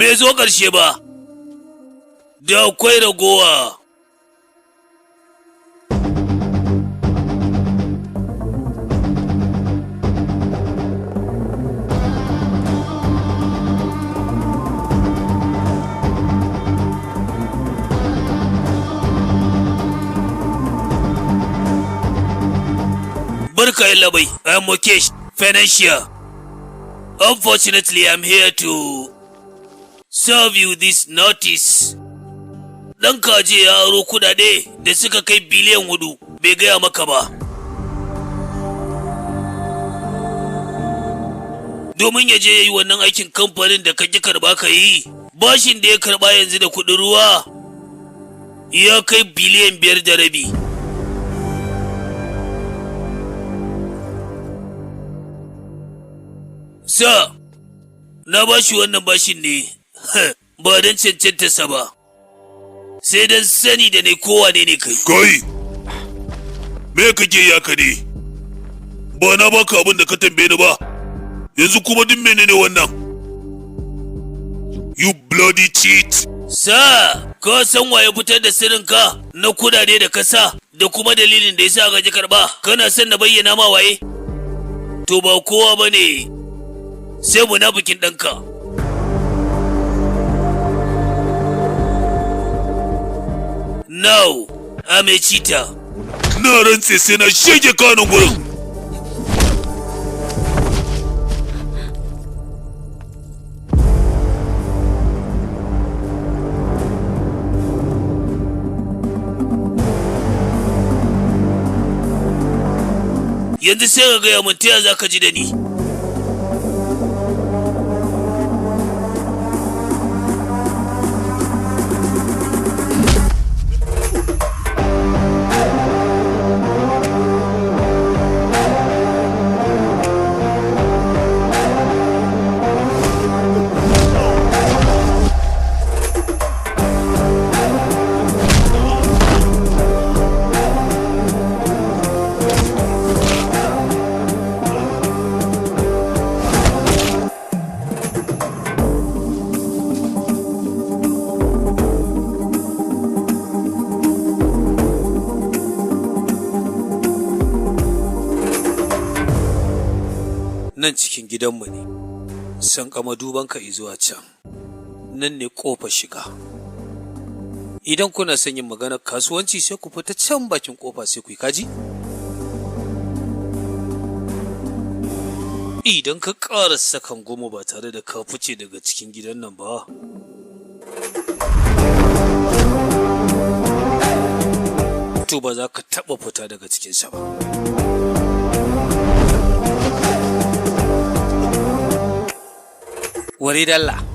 bai zo ƙarshe ba, da akwai ragowa. Barka labai, I'm Mukesh, financier. Unfortunately, I'm here to serve you this notice. Ɗan kaje ya aro kudade da suka kai biliyan 4 bai gaya maka ba. Domin ya je ya yi wannan aikin kamfanin da kake karba ka yi, bashin da ya karba yanzu da kuɗin ruwa ya kai biliyan 5.5. Sa, na ba shi wannan bashin ne, ba don cancantarsa ba, sai don sani da ne kowane ne kai. Kai, me kake yaka ne? Ba na baka abin da ka tambaye ni ba, yanzu kuma duk menene wannan? You bloody cheat! Sa, ka san waye fitar da sirrinka na kudade da kasa da kuma dalilin da ya sa ka ji karba, kana son na bayyana ma waye? To ba kowa ba ne. Sai munafikin ɗanka. Now, I'm a cheater. Na rantse sai na shege kanun gurin. Yanzu sai ka gaya mun taya za ka ji da ni. Nan cikin gidanmu ne, san kama dubanka izuwa can, nan ne ƙofar shiga. Idan kuna son yin maganar kasuwanci sai ku fita can bakin ƙofa sai ku yi kaji? Idan ka ƙara sakan 10 ba tare da ka fice daga cikin gidan nan ba, to ba za ka taɓa fita daga cikinsa ba. Wari dalla.